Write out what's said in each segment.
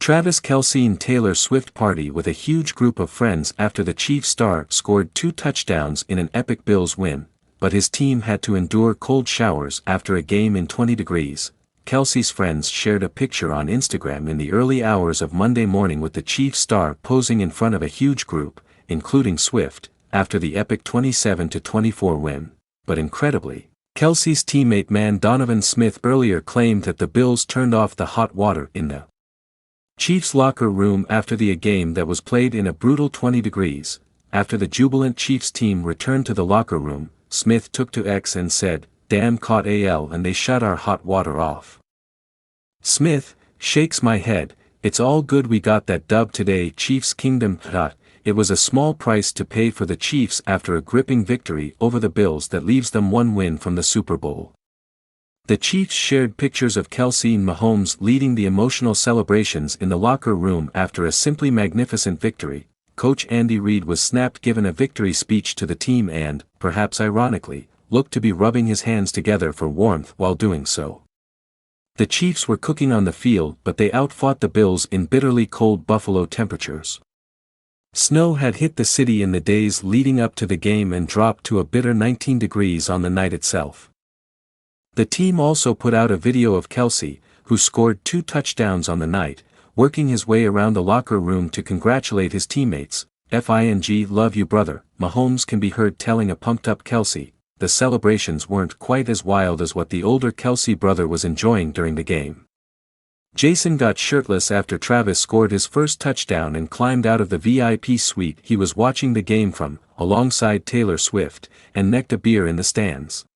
Travis Kelce and Taylor Swift party with a huge group of friends after the Chiefs star scored 2 touchdowns in an epic Bills win, but his team had to endure cold showers after a game in 20 degrees. Kelce's friends shared a picture on Instagram in the early hours of Monday morning with the Chiefs star posing in front of a huge group, including Swift, after the epic 27-24 win. But incredibly, Kelce's teammate man Donovan Smith earlier claimed that the Bills turned off the hot water in the Chiefs locker room after the game that was played in a brutal 20 degrees. After the jubilant Chiefs team returned to the locker room, Smith took to X and said, "Damn caught AL and they shut our hot water off." Smith shakes my head, "It's all good, we got that dub today, Chiefs Kingdom." It was a small price to pay for the Chiefs after a gripping victory over the Bills that leaves them one win from the Super Bowl. The Chiefs shared pictures of Kelce and Mahomes leading the emotional celebrations in the locker room after a simply magnificent victory. Coach Andy Reid was snapped given a victory speech to the team and, perhaps ironically, looked to be rubbing his hands together for warmth while doing so. The Chiefs were cooking on the field, but they outfought the Bills in bitterly cold Buffalo temperatures. Snow had hit the city in the days leading up to the game and dropped to a bitter 19 degrees on the night itself. The team also put out a video of Kelce, who scored 2 touchdowns on the night, working his way around the locker room to congratulate his teammates. "Fing love you brother," Mahomes can be heard telling a pumped-up Kelce. The celebrations weren't quite as wild as what the older Kelce brother was enjoying during the game. Jason got shirtless after Travis scored his first touchdown and climbed out of the VIP suite he was watching the game from, alongside Taylor Swift, and necked a beer in the stands.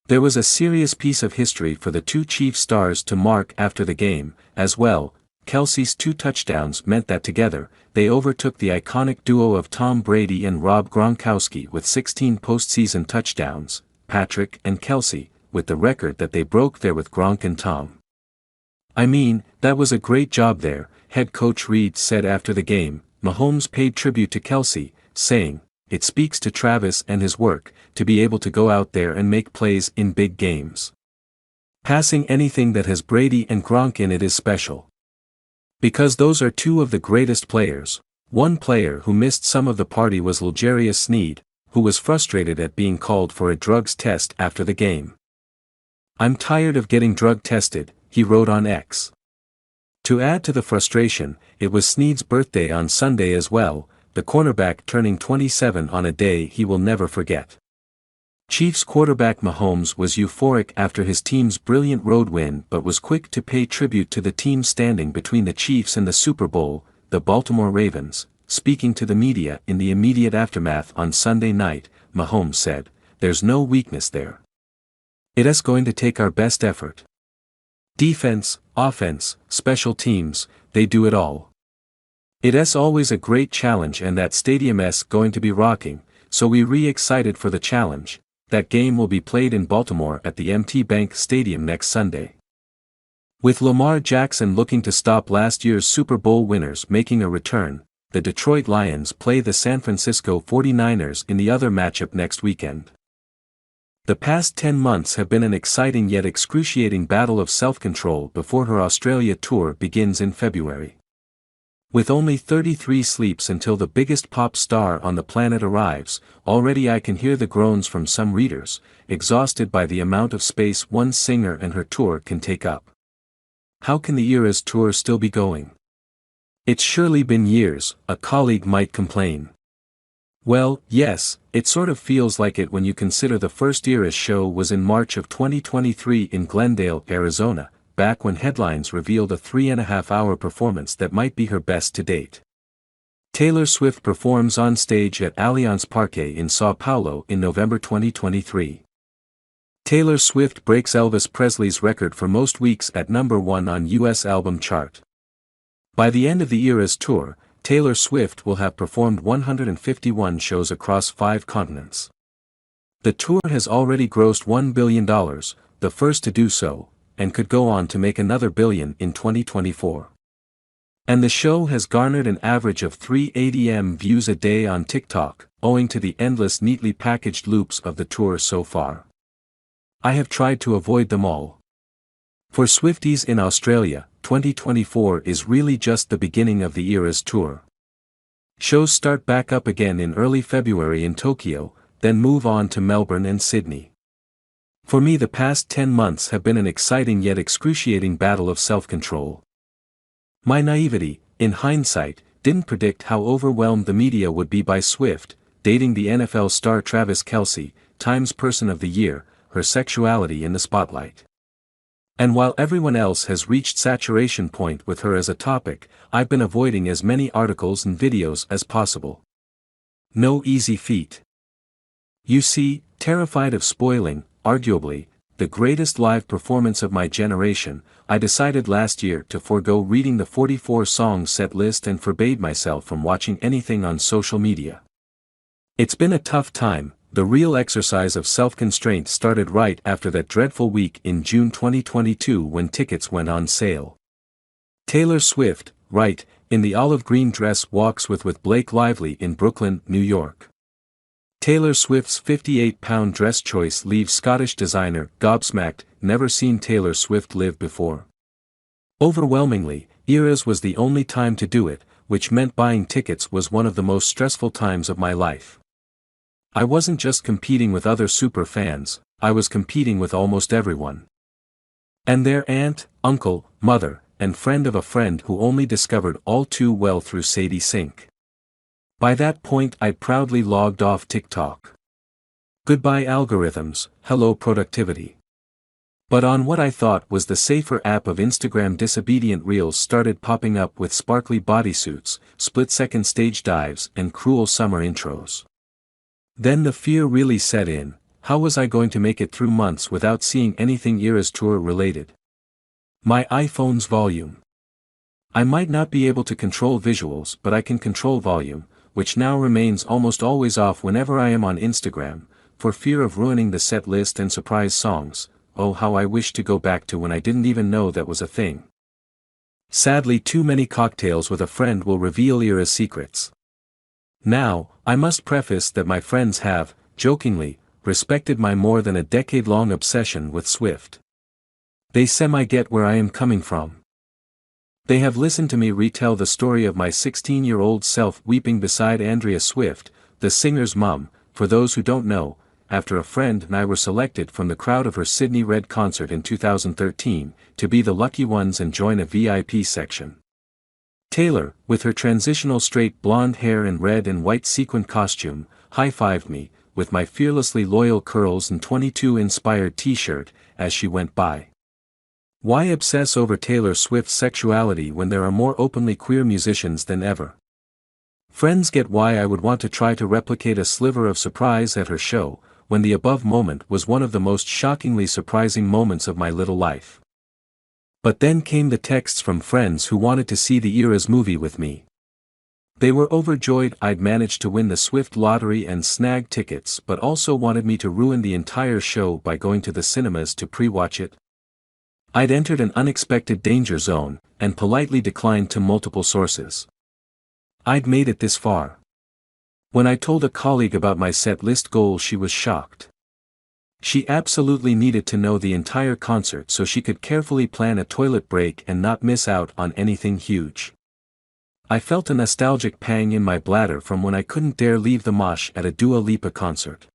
There was a serious piece of history for the two Chiefs stars to mark after the game, as well. Kelce's 2 touchdowns meant that together, they overtook the iconic duo of Tom Brady and Rob Gronkowski with 16 postseason touchdowns, Patrick and Kelce, with the record that they broke there with Gronk and Tom. "I mean, that was a great job there," head coach Reid said after the game. Mahomes paid tribute to Kelce, saying, "It speaks to Travis and his work, to be able to go out there and make plays in big games. Passing anything that has Brady and Gronk in it is special. Because those are 2 of the greatest players." One player who missed some of the party was L'Jarius Sneed, who was frustrated at being called for a drugs test after the game. "I'm tired of getting drug tested," he wrote on X. To add to the frustration, it was Sneed's birthday on Sunday as well, the cornerback turning 27 on a day he will never forget. Chiefs quarterback Mahomes was euphoric after his team's brilliant road win but was quick to pay tribute to the team standing between the Chiefs and the Super Bowl, the Baltimore Ravens. Speaking to the media in the immediate aftermath on Sunday night, Mahomes said, "There's no weakness there. It's going to take our best effort. Defense, offense, special teams, they do it all. It's always a great challenge and that stadium's going to be rocking, so we re-excited for the challenge." That game will be played in Baltimore at the MT Bank Stadium next Sunday. With Lamar Jackson looking to stop last year's Super Bowl winners making a return, the Detroit Lions play the San Francisco 49ers in the other matchup next weekend. The past 10 months have been an exciting yet excruciating battle of self-control before her Australia tour begins in February. With only 33 sleeps until the biggest pop star on the planet arrives, already I can hear the groans from some readers, exhausted by the amount of space one singer and her tour can take up. How can the Eras tour still be going? It's surely been years, a colleague might complain. Well, yes, it sort of feels like it when you consider the first Eras show was in March of 2023 in Glendale, Arizona, back when headlines revealed a 3.5-hour performance that might be her best to date. Taylor Swift performs on stage at Allianz Parque in São Paulo in November 2023. Taylor Swift breaks Elvis Presley's record for most weeks at #1 on US album chart. By the end of the Eras tour, Taylor Swift will have performed 151 shows across 5 continents. The tour has already grossed $1 billion, the first to do so, and could go on to make another billion in 2024. And the show has garnered an average of 380 million views a day on TikTok, owing to the endless neatly packaged loops of the tour so far. I have tried to avoid them all. For Swifties in Australia, 2024 is really just the beginning of the Eras tour. Shows start back up again in early February in Tokyo, then move on to Melbourne and Sydney. For me, the past 10 months have been an exciting yet excruciating battle of self-control. My naivety, in hindsight, didn't predict how overwhelmed the media would be by Swift, dating the NFL star Travis Kelce, Times Person of the Year, her sexuality in the spotlight. And while everyone else has reached saturation point with her as a topic, I've been avoiding as many articles and videos as possible. No easy feat. You see, terrified of spoiling, arguably, the greatest live performance of my generation, I decided last year to forego reading the 44-song set list and forbade myself from watching anything on social media. It's been a tough time. The real exercise of self-constraint started right after that dreadful week in June 2022 when tickets went on sale. Taylor Swift, right, in the olive green dress walks with Blake Lively in Brooklyn, New York. Taylor Swift's 58-pound dress choice leaves Scottish designer gobsmacked, never seen Taylor Swift live before. Overwhelmingly, Eras was the only time to do it, which meant buying tickets was one of the most stressful times of my life. I wasn't just competing with other super fans, I was competing with almost everyone. And their aunt, uncle, mother, and friend of a friend who only discovered all too well through Sadie Sink. By that point I'd proudly logged off TikTok. Goodbye algorithms, hello productivity. But on what I thought was the safer app of Instagram, disobedient reels started popping up with sparkly bodysuits, split-second stage dives, and cruel summer intros. Then the fear really set in. How was I going to make it through months without seeing anything Eras tour related? My iPhone's volume. I might not be able to control visuals, but I can control volume, which now remains almost always off whenever I am on Instagram, for fear of ruining the set list and surprise songs. Oh, how I wish to go back to when I didn't even know that was a thing. Sadly, too many cocktails with a friend will reveal Eras secrets. Now, I must preface that my friends have, jokingly, respected my more than a decade-long obsession with Swift. They semi-get where I am coming from. They have listened to me retell the story of my 16-year-old self weeping beside Andrea Swift, the singer's mum. For those who don't know, after a friend and I were selected from the crowd of her Sydney Red concert in 2013, to be the lucky ones and join a VIP section. Taylor, with her transitional straight blonde hair and red and white sequin costume, high-fived me, with my fearlessly loyal curls and 22-inspired t-shirt, as she went by. Why obsess over Taylor Swift's sexuality when there are more openly queer musicians than ever? Friends get why I would want to try to replicate a sliver of surprise at her show, when the above moment was one of the most shockingly surprising moments of my little life. But then came the texts from friends who wanted to see the Eras movie with me. They were overjoyed I'd managed to win the Swift lottery and snag tickets, but also wanted me to ruin the entire show by going to the cinemas to pre-watch it. I'd entered an unexpected danger zone, and politely declined to multiple sources. I'd made it this far. When I told a colleague about my set list goal, she was shocked. She absolutely needed to know the entire concert so she could carefully plan a toilet break and not miss out on anything huge. I felt a nostalgic pang in my bladder from when I couldn't dare leave the mosh at a Dua Lipa concert.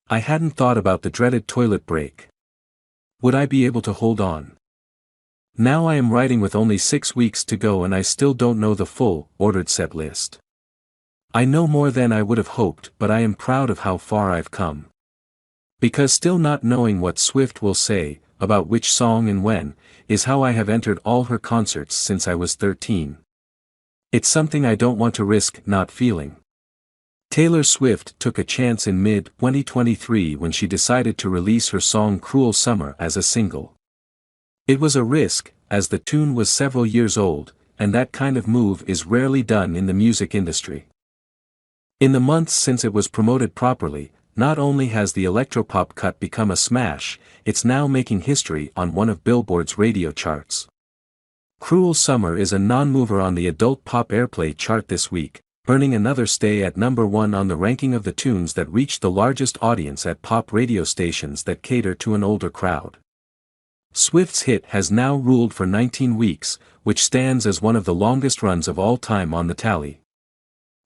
I hadn't thought about the dreaded toilet break. Would I be able to hold on? Now I am writing with only 6 weeks to go and I still don't know the full, ordered set list. I know more than I would have hoped, but I am proud of how far I've come. Because still not knowing what Swift will say, about which song and when, is how I have entered all her concerts since I was 13. It's something I don't want to risk not feeling. Taylor Swift took a chance in mid-2023 when she decided to release her song Cruel Summer as a single. It was a risk, as the tune was several years old, and that kind of move is rarely done in the music industry. In the months since it was promoted properly, not only has the electropop cut become a smash, it's now making history on one of Billboard's radio charts. Cruel Summer is a non-mover on the adult pop airplay chart this week, earning another stay at number 1 on the ranking of the tunes that reach the largest audience at pop radio stations that cater to an older crowd. Swift's hit has now ruled for 19 weeks, which stands as one of the longest runs of all time on the tally.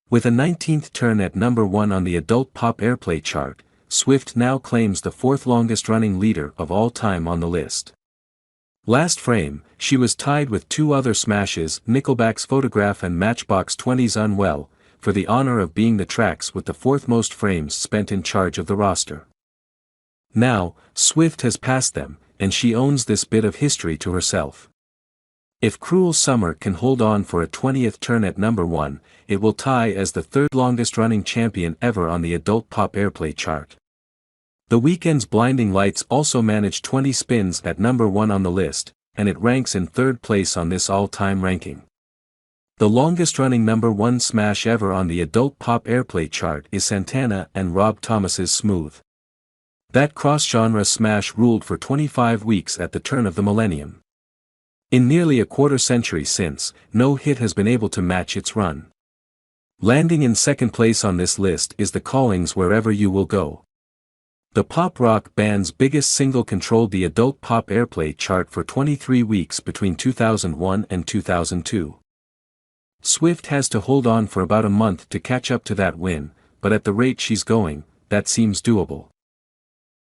With a 19th turn at number 1 on the adult pop airplay chart, Swift now claims the 4th longest running leader of all time on the list. Last frame, she was tied with 2 other smashes, Nickelback's Photograph and Matchbox 20's Unwell, for the honor of being the tracks with the 4th most frames spent in charge of the roster. Now, Swift has passed them, and she owns this bit of history to herself. If Cruel Summer can hold on for a 20th turn at number 1, it will tie as the 3rd longest running champion ever on the adult pop airplay chart. The Weeknd's Blinding Lights also managed 20 spins at number 1 on the list, and it ranks in 3rd place on this all-time ranking. The longest running number 1 smash ever on the adult pop airplay chart is Santana and Rob Thomas's Smooth. That cross-genre smash ruled for 25 weeks at the turn of the millennium. In nearly a quarter century since, no hit has been able to match its run. Landing in 2nd place on this list is The Calling's Wherever You Will Go. The pop rock band's biggest single controlled the adult pop airplay chart for 23 weeks between 2001 and 2002. Swift has to hold on for about a month to catch up to that win, but at the rate she's going, that seems doable.